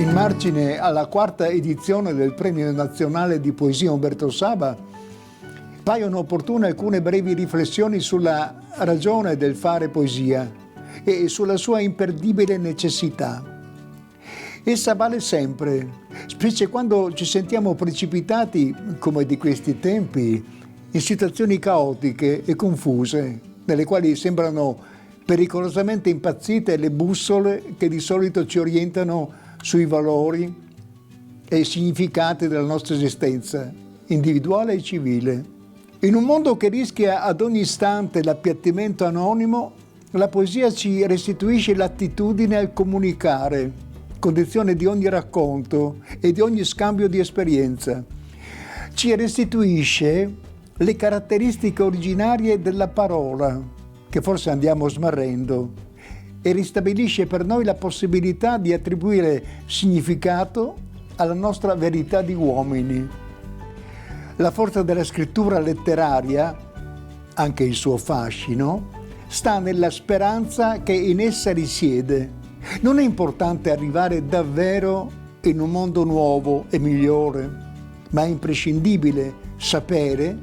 In margine alla quarta edizione del Premio Nazionale di Poesia Umberto Saba, paiono opportune alcune brevi riflessioni sulla ragione del fare poesia e sulla sua imperdibile necessità. Essa vale sempre, specie quando ci sentiamo precipitati, come di questi tempi, in situazioni caotiche e confuse, nelle quali sembrano pericolosamente impazzite le bussole che di solito ci orientano sui valori e i significati della nostra esistenza, individuale e civile. In un mondo che rischia ad ogni istante l'appiattimento anonimo, la poesia ci restituisce l'attitudine al comunicare, condizione di ogni racconto e di ogni scambio di esperienza. Ci restituisce le caratteristiche originarie della parola, che forse andiamo smarrendo, e ristabilisce per noi la possibilità di attribuire significato alla nostra verità di uomini. La forza della scrittura letteraria, anche il suo fascino, sta nella speranza che in essa risiede. Non è importante arrivare davvero in un mondo nuovo e migliore, ma è imprescindibile sapere,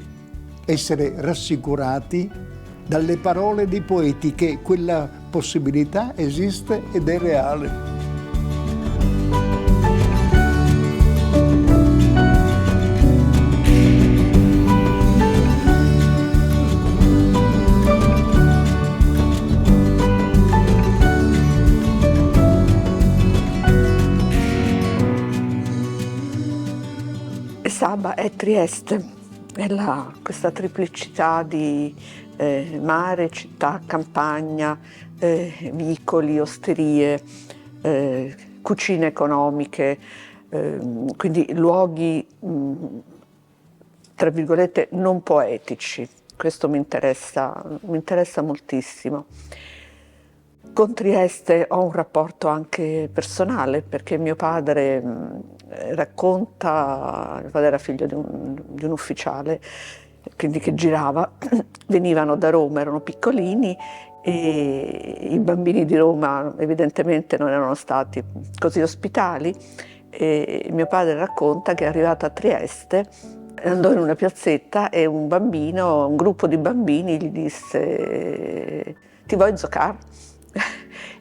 essere rassicurati dalle parole dei poeti che quella possibilità esiste ed è reale. Saba è Trieste, è questa triplicità di mare, città, campagna, vicoli, osterie, cucine economiche, quindi luoghi, tra virgolette, non poetici. Questo mi interessa moltissimo. Con Trieste ho un rapporto anche personale, perché mio padre racconta, mio padre era figlio di un ufficiale, quindi che girava, venivano da Roma, erano piccolini e i bambini di Roma evidentemente non erano stati così ospitali, e mio padre racconta che è arrivato a Trieste, andò in una piazzetta e un gruppo di bambini gli disse: "Ti vuoi giocare?"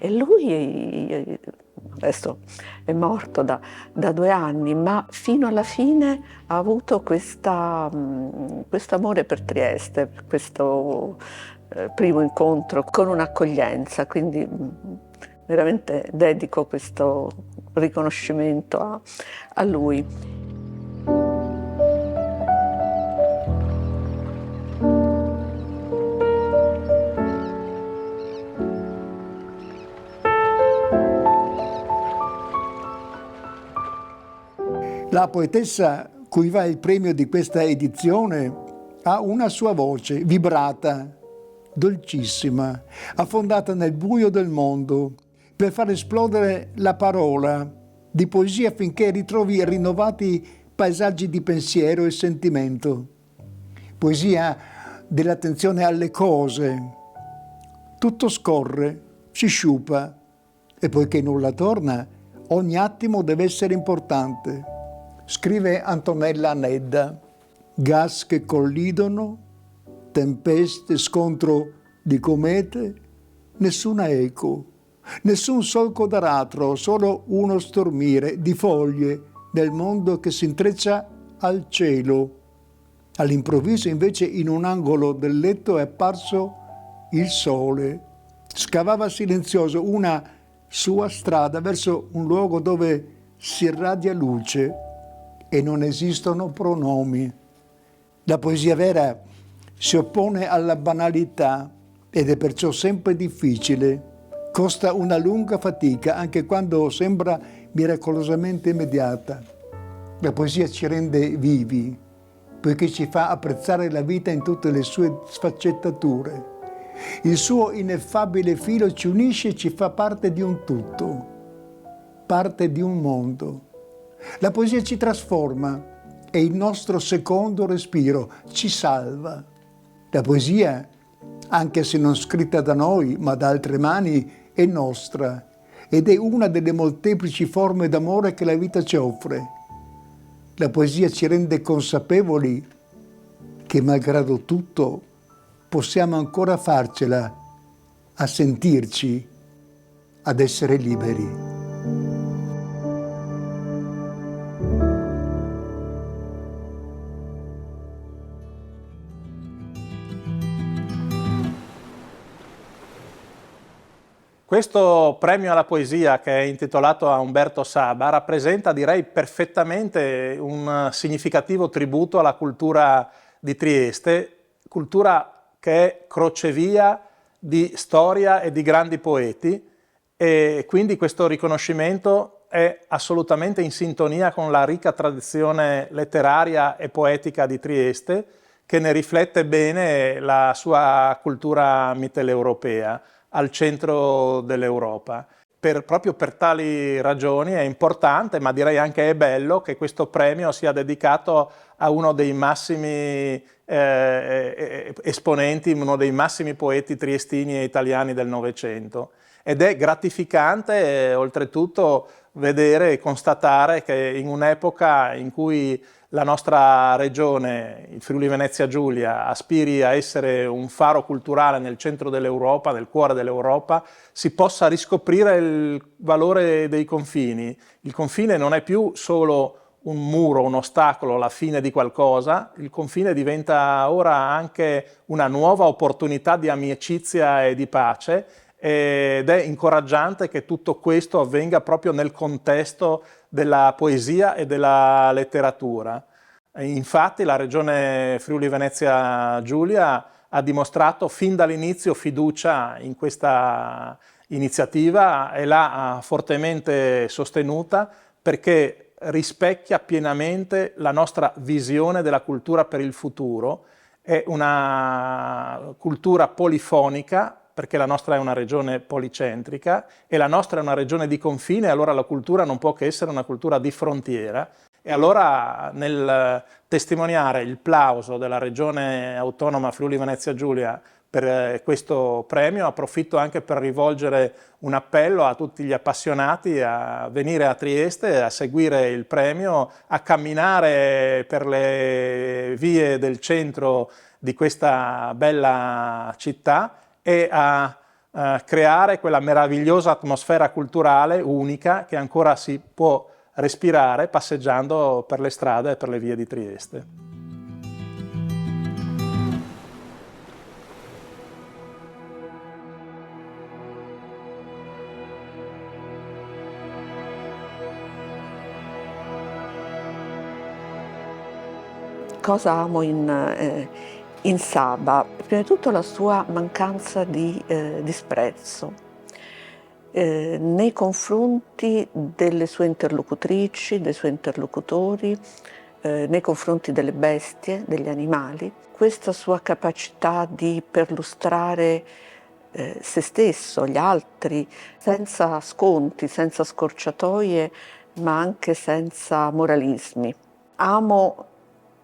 E lui, adesso è morto da 2 anni, ma fino alla fine ha avuto questo amore per Trieste, per questo primo incontro con un'accoglienza, quindi veramente dedico questo riconoscimento a lui. La poetessa cui va il premio di questa edizione ha una sua voce vibrata, dolcissima, affondata nel buio del mondo, per far esplodere la parola di poesia finché ritrovi rinnovati paesaggi di pensiero e sentimento. Poesia dell'attenzione alle cose. Tutto scorre, si sciupa, e poiché nulla torna, ogni attimo deve essere importante. Scrive Antonella Nedda: gas che collidono, tempeste, scontro di comete, nessuna eco, nessun solco d'aratro, solo uno stormire di foglie nel mondo che si intreccia al cielo. All'improvviso invece in un angolo del letto è apparso il sole. Scavava silenzioso una sua strada verso un luogo dove si irradia luce e non esistono pronomi. La poesia vera si oppone alla banalità ed è perciò sempre difficile. Costa una lunga fatica anche quando sembra miracolosamente immediata. La poesia ci rende vivi, poiché ci fa apprezzare la vita in tutte le sue sfaccettature. Il suo ineffabile filo ci unisce e ci fa parte di un tutto, parte di un mondo. La poesia ci trasforma, è il nostro secondo respiro, ci salva. La poesia, anche se non scritta da noi, ma da altre mani, è nostra ed è una delle molteplici forme d'amore che la vita ci offre. La poesia ci rende consapevoli che, malgrado tutto, possiamo ancora farcela a sentirci, ad essere liberi. Questo premio alla poesia, che è intitolato a Umberto Saba, rappresenta, direi, perfettamente un significativo tributo alla cultura di Trieste, cultura che è crocevia di storia e di grandi poeti, e quindi questo riconoscimento è assolutamente in sintonia con la ricca tradizione letteraria e poetica di Trieste, che ne riflette bene la sua cultura mitteleuropea, al centro dell'Europa. Proprio per tali ragioni è importante, ma direi anche è bello, che questo premio sia dedicato a uno dei massimi esponenti, uno dei massimi poeti triestini e italiani del Novecento. Ed è gratificante, oltretutto, vedere e constatare che in un'epoca in cui la nostra regione, il Friuli Venezia Giulia, aspiri a essere un faro culturale nel centro dell'Europa, nel cuore dell'Europa, si possa riscoprire il valore dei confini. Il confine non è più solo un muro, un ostacolo, la fine di qualcosa, il confine diventa ora anche una nuova opportunità di amicizia e di pace, ed è incoraggiante che tutto questo avvenga proprio nel contesto della poesia e della letteratura. Infatti la regione Friuli Venezia Giulia ha dimostrato fin dall'inizio fiducia in questa iniziativa e l'ha fortemente sostenuta, perché rispecchia pienamente la nostra visione della cultura per il futuro. È una cultura polifonica, perché la nostra è una regione policentrica e la nostra è una regione di confine, allora la cultura non può che essere una cultura di frontiera. E allora, nel testimoniare il plauso della regione autonoma Friuli Venezia Giulia per questo premio, approfitto anche per rivolgere un appello a tutti gli appassionati a venire a Trieste, a seguire il premio, a camminare per le vie del centro di questa bella città e a creare quella meravigliosa atmosfera culturale unica che ancora si può respirare passeggiando per le strade e per le vie di Trieste. Cosa amo in Saba? Prima di tutto la sua mancanza di disprezzo nei confronti delle sue interlocutrici, dei suoi interlocutori, nei confronti delle bestie, degli animali. Questa sua capacità di perlustrare se stesso, gli altri, senza sconti, senza scorciatoie, ma anche senza moralismi. Amo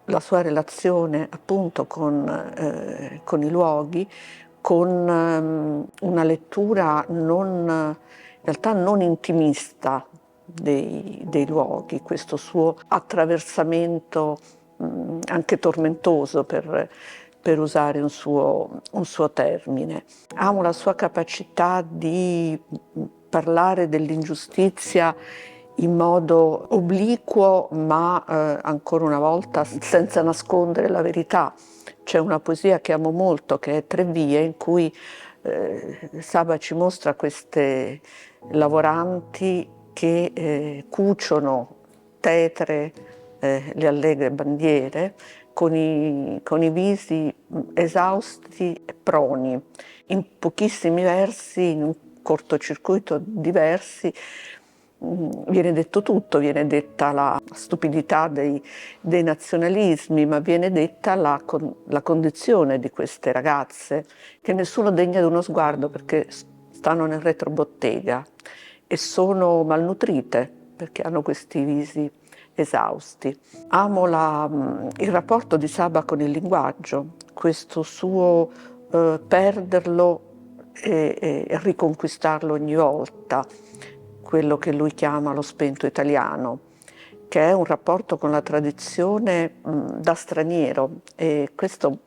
la sua relazione appunto con i luoghi, con una lettura in realtà non intimista dei luoghi, questo suo attraversamento anche tormentoso per usare un suo termine. Amo la sua capacità di parlare dell'ingiustizia in modo obliquo, ma ancora una volta senza nascondere la verità. C'è una poesia che amo molto, che è Tre vie, in cui Saba ci mostra queste lavoranti che cuciono tetre le allegre bandiere con i visi esausti e proni. In pochissimi versi, in un cortocircuito di versi, viene detto tutto, viene detta la stupidità dei nazionalismi, ma viene detta la condizione di queste ragazze, che nessuno degna di uno sguardo perché stanno nel retrobottega e sono malnutrite perché hanno questi visi esausti. Amo il rapporto di Saba con il linguaggio, questo suo perderlo e riconquistarlo ogni volta. quello che lui chiama lo spento italiano, che è un rapporto con la tradizione da straniero, e questo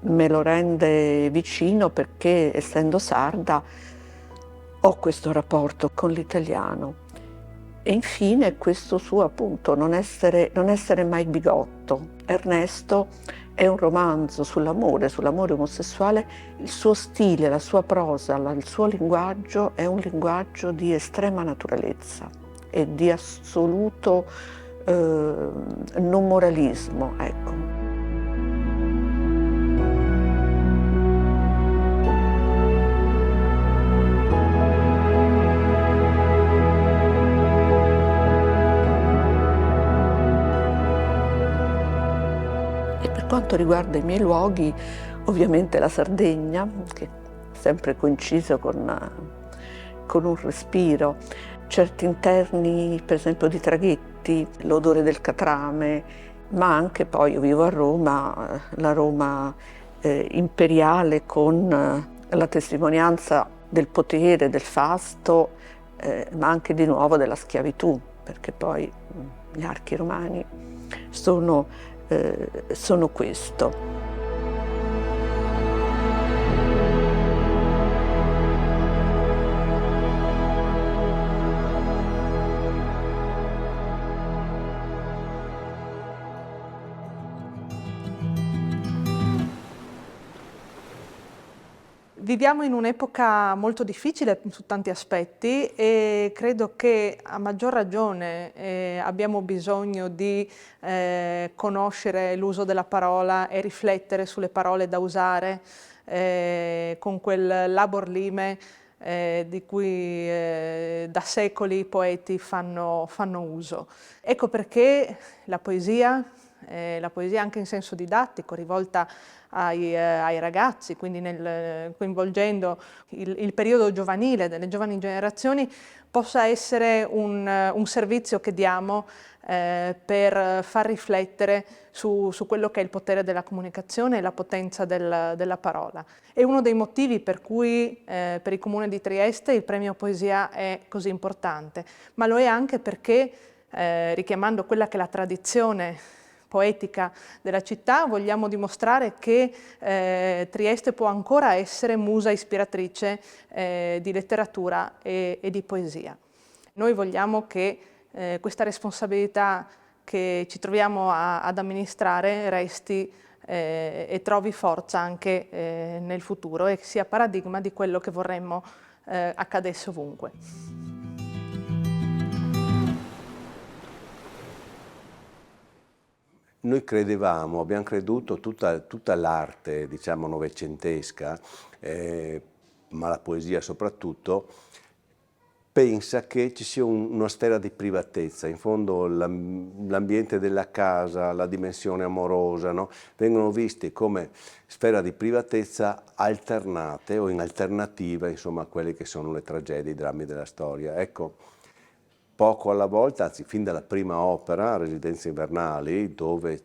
me lo rende vicino perché, essendo sarda, ho questo rapporto con l'italiano. E infine questo suo, appunto, non essere mai bigotto. Ernesto è un romanzo sull'amore omosessuale. Il suo stile, la sua prosa, il suo linguaggio è un linguaggio di estrema naturalezza e di assoluto non moralismo, ecco. E per quanto riguarda i miei luoghi, ovviamente la Sardegna, che è sempre coinciso con un respiro, certi interni, per esempio di traghetti, l'odore del catrame, ma anche poi, io vivo a Roma, la Roma imperiale con la testimonianza del potere, del fasto, ma anche di nuovo della schiavitù, perché poi gli archi romani sono questo. Viviamo in un'epoca molto difficile su tanti aspetti e credo che a maggior ragione abbiamo bisogno di conoscere l'uso della parola e riflettere sulle parole da usare con quel labor lime di cui da secoli i poeti fanno uso. Ecco perché la poesia anche in senso didattico, rivolta ai ragazzi, quindi coinvolgendo il periodo giovanile delle giovani generazioni, possa essere un servizio che diamo per far riflettere su quello che è il potere della comunicazione e la potenza della parola. È uno dei motivi per cui per il Comune di Trieste il premio Poesia è così importante, ma lo è anche perché, richiamando quella che è la tradizione poetica della città, vogliamo dimostrare che Trieste può ancora essere musa ispiratrice di letteratura e di poesia. Noi vogliamo che questa responsabilità che ci troviamo ad amministrare resti e trovi forza anche nel futuro e sia paradigma di quello che vorremmo accadesse ovunque. Noi credevamo, abbiamo creduto tutta l'arte, diciamo, novecentesca, ma la poesia soprattutto, pensa che ci sia una sfera di privatezza. In fondo l'ambiente della casa, la dimensione amorosa, no? Vengono visti come sfera di privatezza alternate o in alternativa, insomma, a quelle che sono le tragedie, i drammi della storia. Ecco, poco alla volta, anzi fin dalla prima opera, Residenze invernali, dove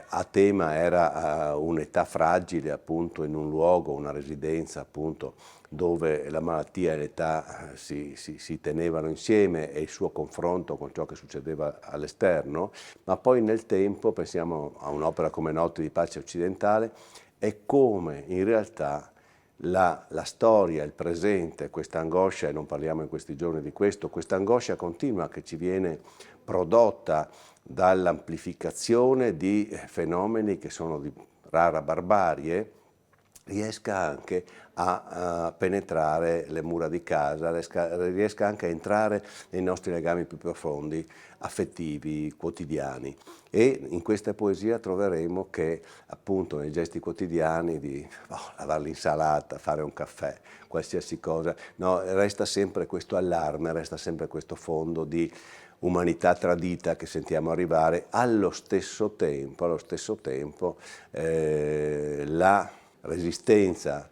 a tema era un'età fragile, appunto, in un luogo, una residenza, appunto, dove la malattia e l'età si tenevano insieme e il suo confronto con ciò che succedeva all'esterno, ma poi nel tempo, pensiamo a un'opera come Notte di pace occidentale, è come in realtà la storia, il presente, questa angoscia, e non parliamo in questi giorni di questo, questa angoscia continua che ci viene prodotta dall'amplificazione di fenomeni che sono di rara barbarie, riesca anche a penetrare le mura di casa, riesca anche a entrare nei nostri legami più profondi, affettivi, quotidiani. E in questa poesia troveremo che appunto nei gesti quotidiani di lavare l'insalata, fare un caffè, qualsiasi cosa, no, resta sempre questo allarme, resta sempre questo fondo di umanità tradita che sentiamo arrivare. Allo stesso tempo la resistenza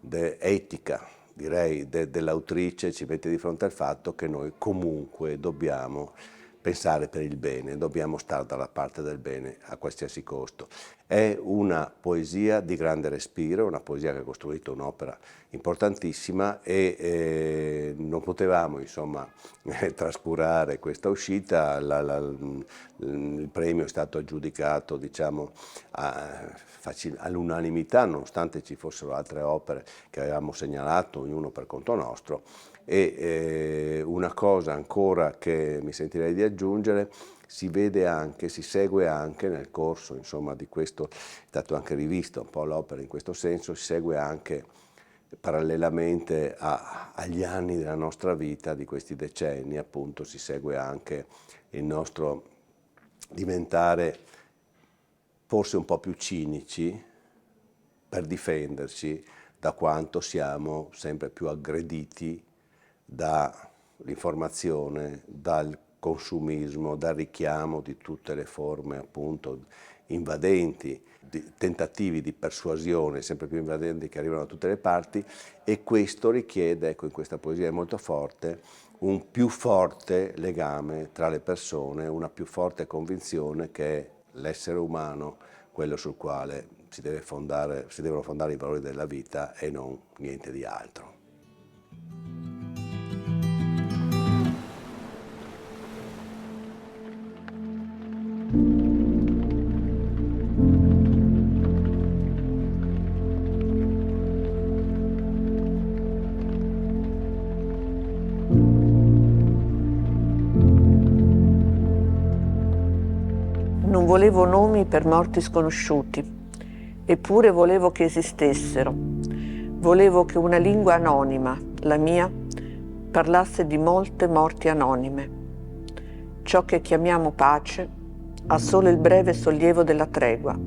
etica, direi, dell'autrice ci mette di fronte al fatto che noi comunque dobbiamo pensare per il bene, dobbiamo stare dalla parte del bene a qualsiasi costo. È una poesia di grande respiro, una poesia che ha costruito un'opera importantissima e non potevamo insomma trascurare questa uscita. Il premio è stato aggiudicato diciamo all'unanimità, nonostante ci fossero altre opere che avevamo segnalato, ognuno per conto nostro. E una cosa ancora che mi sentirei di aggiungere: si vede anche, si segue anche nel corso insomma di questo, è stato anche rivista un po' l'opera in questo senso, si segue anche parallelamente agli anni della nostra vita, di questi decenni appunto, si segue anche il nostro diventare forse un po' più cinici per difenderci da quanto siamo sempre più aggrediti dall'informazione, dal consumismo, dal richiamo di tutte le forme appunto invadenti, di tentativi di persuasione sempre più invadenti che arrivano da tutte le parti, e questo richiede, ecco, in questa poesia è molto forte, un più forte legame tra le persone, una più forte convinzione che l'essere umano, quello sul quale si devono fondare i valori della vita e non niente di altro. Non volevo nomi per morti sconosciuti, eppure volevo che esistessero. Volevo che una lingua anonima, la mia, parlasse di molte morti anonime. Ciò che chiamiamo pace ha solo il breve sollievo della tregua.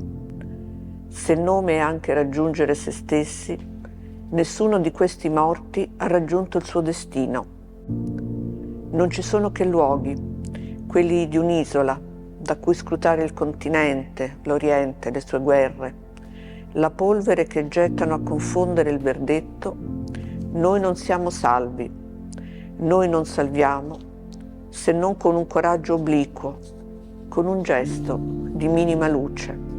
Se il nome è anche raggiungere se stessi, nessuno di questi morti ha raggiunto il suo destino. Non ci sono che luoghi, quelli di un'isola, da cui scrutare il continente, l'Oriente, le sue guerre, la polvere che gettano a confondere il verdetto. Noi non siamo salvi, noi non salviamo, se non con un coraggio obliquo, con un gesto di minima luce.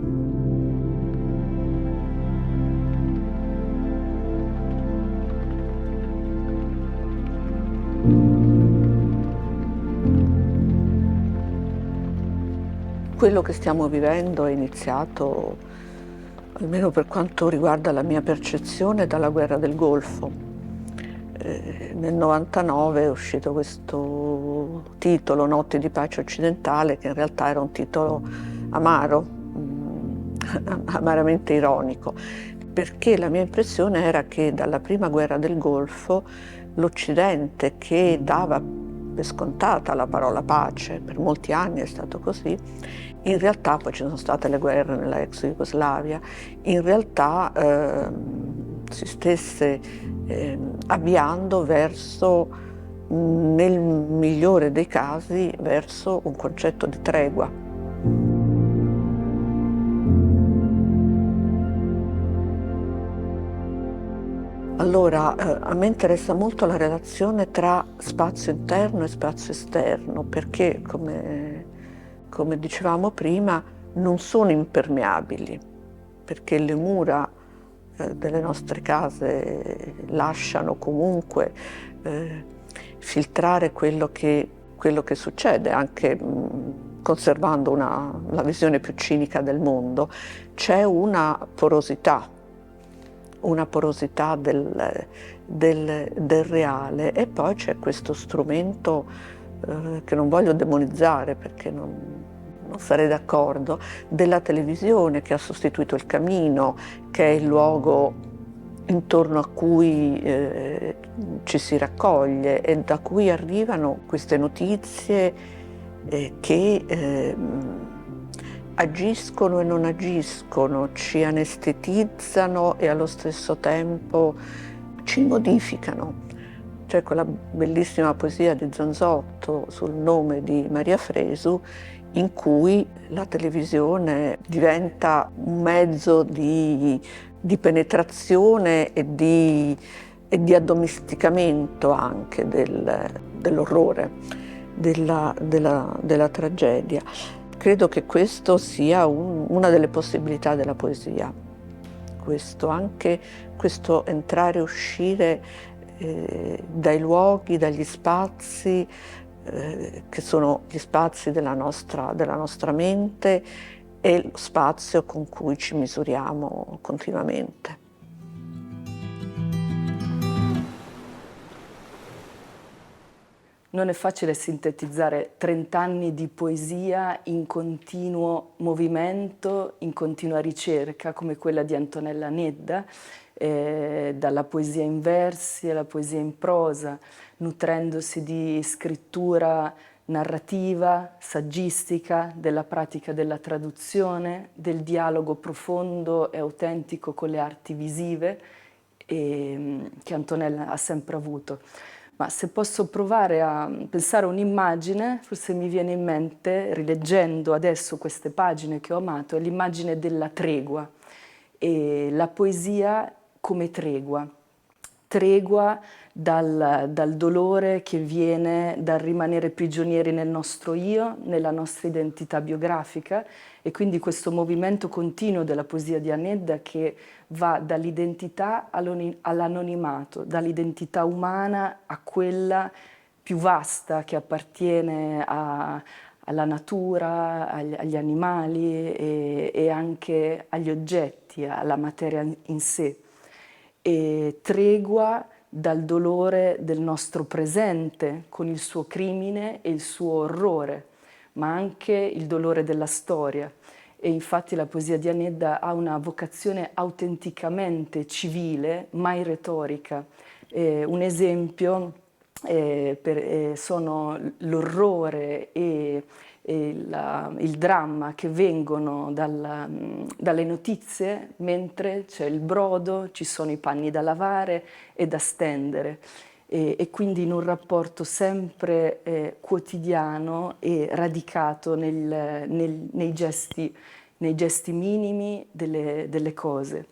Quello che stiamo vivendo è iniziato, almeno per quanto riguarda la mia percezione, dalla guerra del Golfo. Nel 99 è uscito questo titolo, Notti di pace occidentale, che in realtà era un titolo amaro, amaramente ironico, perché la mia impressione era che dalla prima guerra del Golfo l'Occidente, che dava per scontata la parola pace, per molti anni è stato così, in realtà poi ci sono state le guerre nella ex Jugoslavia, in realtà si stesse avviando verso, nel migliore dei casi, verso un concetto di tregua. Allora, a me interessa molto la relazione tra spazio interno e spazio esterno, perché, come dicevamo prima, non sono impermeabili, perché le mura delle nostre case lasciano comunque filtrare quello che succede, anche conservando la visione più cinica del mondo. C'è una porosità del reale, e poi c'è questo strumento che non voglio demonizzare perché non sarei d'accordo, della televisione, che ha sostituito il camino, che è il luogo intorno a cui ci si raccoglie e da cui arrivano queste notizie che agiscono e non agiscono, ci anestetizzano e allo stesso tempo ci modificano. C'è quella bellissima poesia di Zanzotto sul nome di Maria Fresu, in cui la televisione diventa un mezzo di penetrazione e di addomesticamento anche dell'orrore. della tragedia. Credo che questo sia una delle possibilità della poesia, anche questo entrare e uscire dai luoghi, dagli spazi che sono gli spazi della nostra mente e lo spazio con cui ci misuriamo continuamente. Non è facile sintetizzare 30 anni di poesia in continuo movimento, in continua ricerca, come quella di Antonella Nedda, dalla poesia in versi alla poesia in prosa, nutrendosi di scrittura narrativa, saggistica, della pratica della traduzione, del dialogo profondo e autentico con le arti visive che Antonella ha sempre avuto. Ma se posso provare a pensare a un'immagine, forse mi viene in mente, rileggendo adesso queste pagine che ho amato, è l'immagine della tregua e la poesia come tregua dal dolore che viene dal rimanere prigionieri nel nostro io, nella nostra identità biografica, e quindi questo movimento continuo della poesia di Nedda che va dall'identità all'anonimato, dall'identità umana a quella più vasta che appartiene alla natura, agli animali e anche agli oggetti, alla materia in sé. E tregua dal dolore del nostro presente con il suo crimine e il suo orrore, ma anche il dolore della storia. E infatti la poesia di Nedda ha una vocazione autenticamente civile, mai retorica. Un esempio sono l'orrore e il dramma che vengono dalle notizie mentre c'è il brodo, ci sono i panni da lavare e da stendere. E quindi in un rapporto sempre quotidiano e radicato nei gesti minimi delle cose.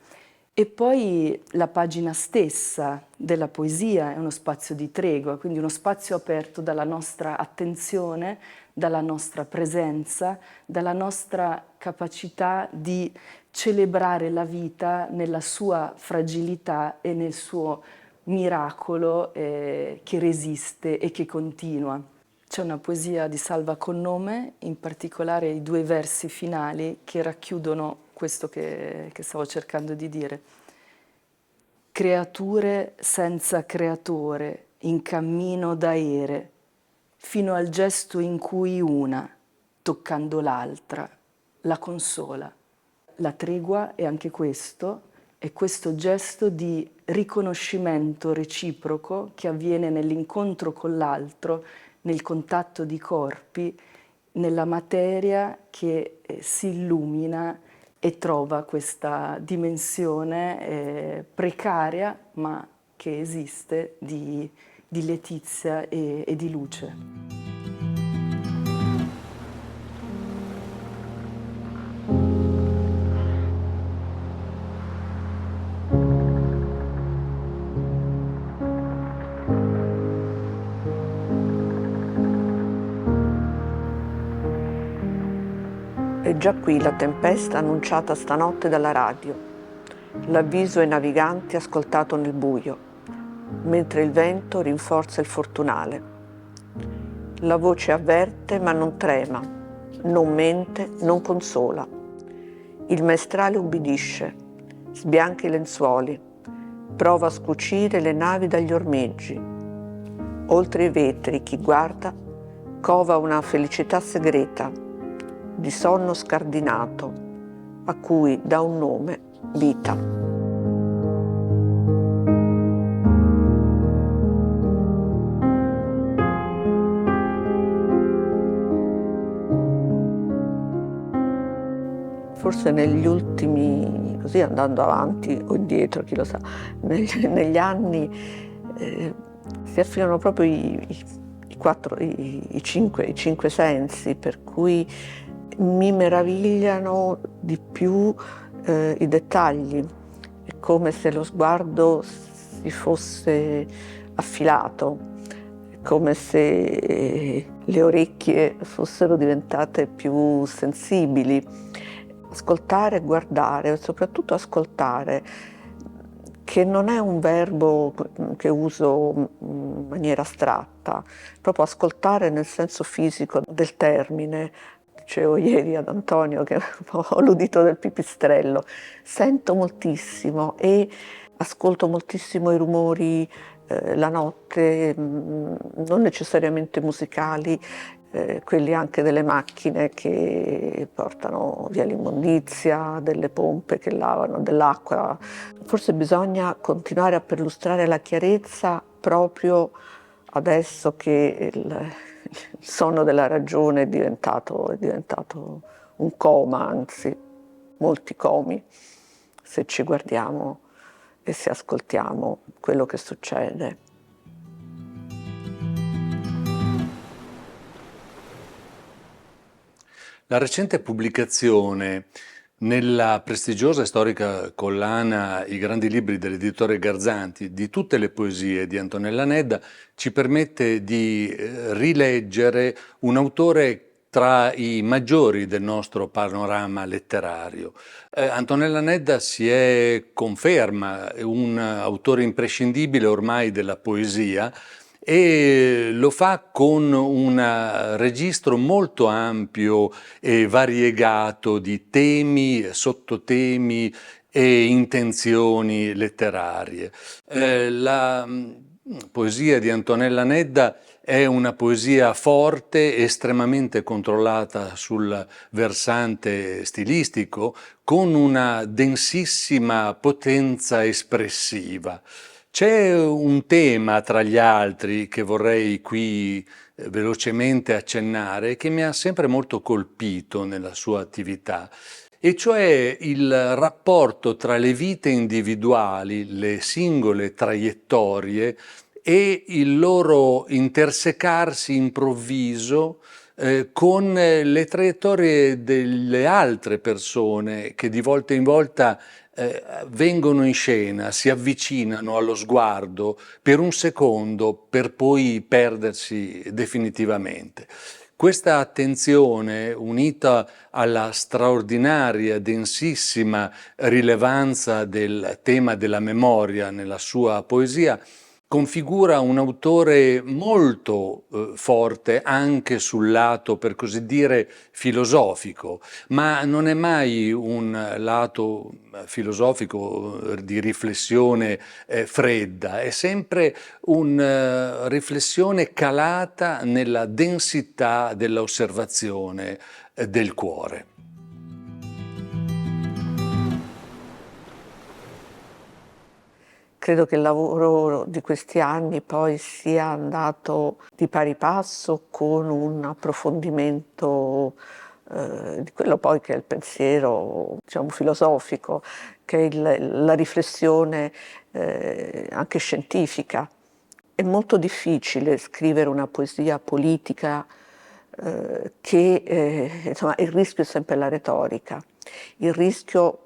E poi la pagina stessa della poesia è uno spazio di tregua, quindi uno spazio aperto dalla nostra attenzione, dalla nostra presenza, dalla nostra capacità di celebrare la vita nella sua fragilità e nel suo miracolo che resiste e che continua. C'è una poesia di Salva Connome, in particolare i 2 versi finali che racchiudono questo che stavo cercando di dire. Creature senza creatore, in cammino d'aere, fino al gesto in cui una, toccando l'altra, la consola. La tregua è anche questo, è questo gesto di riconoscimento reciproco che avviene nell'incontro con l'altro, nel contatto di corpi, nella materia che si illumina e trova questa dimensione precaria, ma che esiste, di letizia e di luce. È già qui la tempesta annunciata stanotte dalla radio, l'avviso ai naviganti ascoltato nel buio, mentre il vento rinforza il fortunale. La voce avverte ma non trema, non mente, non consola. Il maestrale ubbidisce, sbianca i lenzuoli, prova a scucire le navi dagli ormeggi. Oltre i vetri chi guarda cova una felicità segreta, di sonno scardinato, a cui dà un nome, vita. Forse negli ultimi, così andando avanti o indietro, chi lo sa, negli anni si affilano proprio i cinque sensi, per cui mi meravigliano di più i dettagli. È come se lo sguardo si fosse affilato, come se le orecchie fossero diventate più sensibili. Ascoltare e guardare, soprattutto ascoltare, che non è un verbo che uso in maniera astratta, proprio ascoltare nel senso fisico del termine. Dicevo ieri ad Antonio che ho l'udito del pipistrello, sento moltissimo e ascolto moltissimo i rumori, la notte, non necessariamente musicali, quelli anche delle macchine che portano via l'immondizia, delle pompe che lavano, dell'acqua. Forse bisogna continuare a perlustrare la chiarezza proprio adesso che il sonno della ragione è diventato un coma, anzi molti comi, se ci guardiamo e se ascoltiamo quello che succede. La recente pubblicazione nella prestigiosa e storica collana I grandi libri dell'editore Garzanti di tutte le poesie di Antonella Nedda ci permette di rileggere un autore tra i maggiori del nostro panorama letterario. Antonella Nedda conferma un autore imprescindibile ormai della poesia, e lo fa con un registro molto ampio e variegato di temi, sottotemi e intenzioni letterarie. La poesia di Antonella Nedda è una poesia forte, estremamente controllata sul versante stilistico, con una densissima potenza espressiva. C'è un tema tra gli altri che vorrei qui velocemente accennare, che mi ha sempre molto colpito nella sua attività, e cioè il rapporto tra le vite individuali, le singole traiettorie e il loro intersecarsi improvviso con le traiettorie delle altre persone che di volta in volta vengono in scena, si avvicinano allo sguardo per un secondo per poi perdersi definitivamente. Questa attenzione, unita alla straordinaria, densissima rilevanza del tema della memoria nella sua poesia, configura un autore molto forte anche sul lato, per così dire, filosofico, ma non è mai un lato filosofico di riflessione fredda, è sempre una riflessione calata nella densità dell'osservazione del cuore. Credo che il lavoro di questi anni poi sia andato di pari passo con un approfondimento di quello poi che è il pensiero, diciamo, filosofico, che è la riflessione anche scientifica. È molto difficile scrivere una poesia politica insomma, il rischio è sempre la retorica, il rischio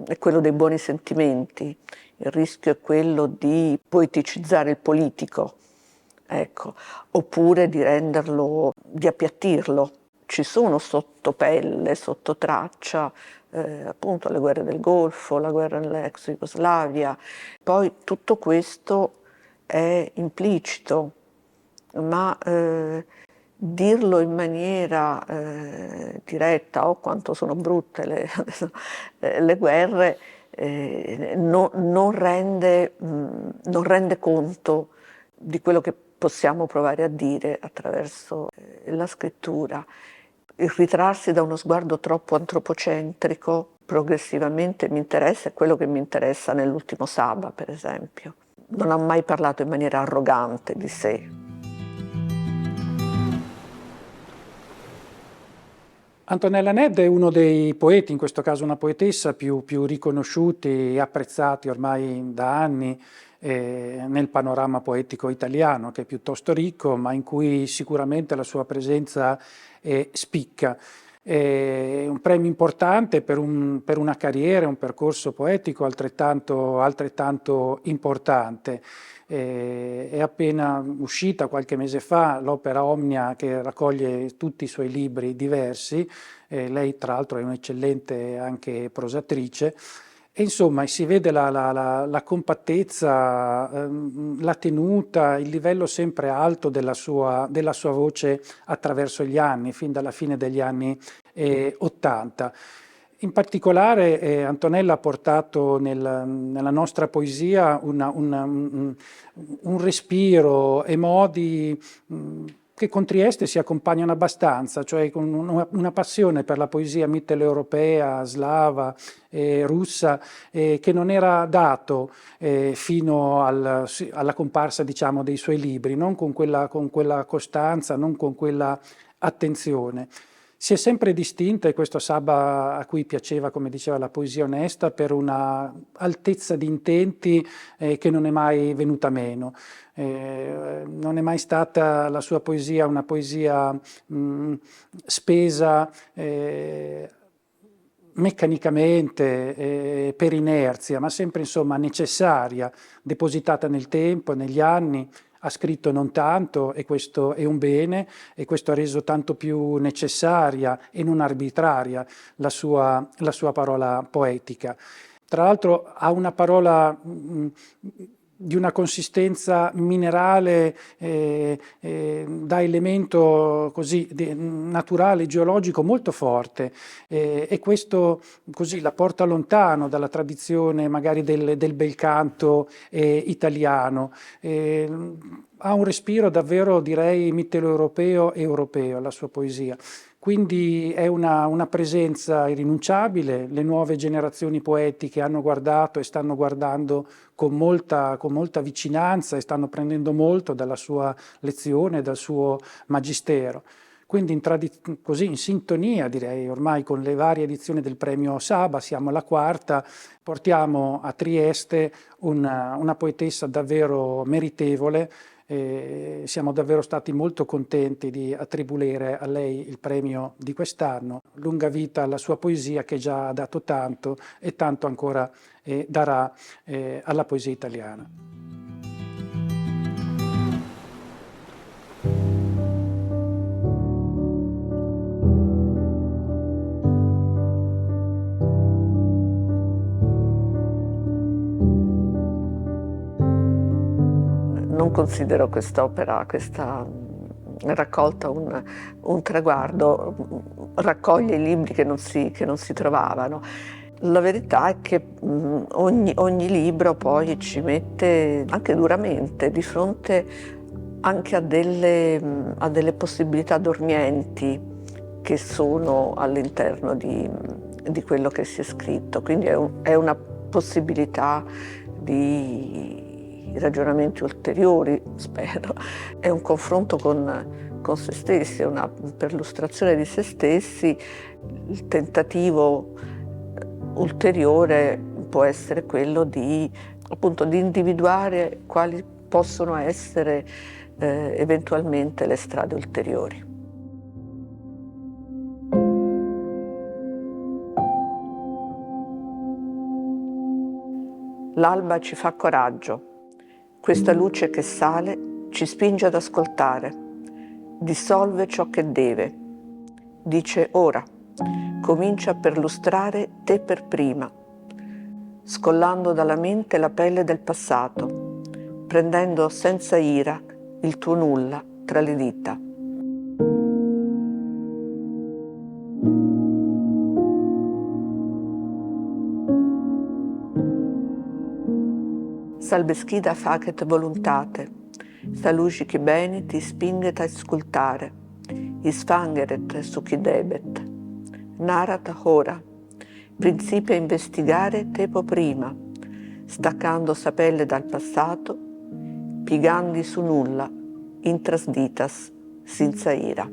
è quello dei buoni sentimenti, il rischio è quello di poeticizzare il politico, ecco, oppure di di appiattirlo. Ci sono sotto pelle, sotto traccia, appunto le guerre del Golfo, la guerra nell'ex Jugoslavia. Poi tutto questo è implicito, ma dirlo in maniera diretta, oh quanto sono brutte le guerre, non rende conto di quello che possiamo provare a dire attraverso la scrittura. Il ritrarsi da uno sguardo troppo antropocentrico progressivamente mi interessa, è quello che mi interessa nell'ultimo Saba, per esempio. Non ha mai parlato in maniera arrogante di sé. Antonella Nedda è uno dei poeti, in questo caso una poetessa, più riconosciuti e apprezzati ormai da anni nel panorama poetico italiano, che è piuttosto ricco, ma in cui sicuramente la sua presenza spicca. È un premio importante per una carriera, un percorso poetico altrettanto importante. È appena uscita qualche mese fa l'opera Omnia, che raccoglie tutti i suoi libri diversi. Lei tra l'altro è un'eccellente anche prosatrice. E insomma si vede la compattezza, la tenuta, il livello sempre alto della sua voce attraverso gli anni, fin dalla fine degli anni 80. In particolare Antonella ha portato nella nostra poesia un respiro e modi che con Trieste si accompagnano abbastanza, cioè con una passione per la poesia mitteleuropea, slava, russa, che non era dato fino alla comparsa, diciamo, dei suoi libri, non con quella costanza, non con quella attenzione. Si è sempre distinta, e questo Saba, a cui piaceva, come diceva, la poesia onesta, per una altezza di intenti che non è mai venuta meno. Non è mai stata la sua poesia una poesia spesa meccanicamente, per inerzia, ma sempre insomma necessaria, depositata nel tempo, negli anni. Ha scritto non tanto, e questo è un bene, e questo ha reso tanto più necessaria e non arbitraria la sua parola poetica. Tra l'altro ha una parola di una consistenza minerale, da elemento così naturale, geologico molto forte, e questo così la porta lontano dalla tradizione magari del bel canto italiano. Ha un respiro davvero, direi, mitteleuropeo e europeo la sua poesia. Quindi è una presenza irrinunciabile. Le nuove generazioni poetiche hanno guardato e stanno guardando con molta vicinanza e stanno prendendo molto dalla sua lezione, dal suo magistero. Quindi così in sintonia, direi, ormai con le varie edizioni del premio Saba, siamo alla quarta, portiamo a Trieste una poetessa davvero meritevole. Siamo davvero stati molto contenti di attribuire a lei il premio di quest'anno. Lunga vita alla sua poesia, che già ha dato tanto e tanto ancora darà alla poesia italiana. Non considero quest'opera, questa raccolta un traguardo, raccoglie i libri che non si trovavano. La verità è che ogni libro poi ci mette anche duramente di fronte anche a delle possibilità dormienti che sono all'interno di quello che si è scritto. Quindi è una possibilità di ragionamenti ulteriori, spero. È un confronto con se stessi, è una perlustrazione di se stessi. Il tentativo ulteriore può essere quello di individuare quali possono essere eventualmente le strade ulteriori. L'alba ci fa coraggio. Questa luce che sale ci spinge ad ascoltare, dissolve ciò che deve. Dice ora, comincia a perlustrare te per prima, scollando dalla mente la pelle del passato, prendendo senza ira il tuo nulla tra le dita. Salbeschida facet voluntate, sa luci che bene ti spinget a ascoltare, isfangeret su chi debet, narat ora, principia a investigare tempo prima, staccando sapelle dal passato, piegandi su nulla, intrasditas, senza ira.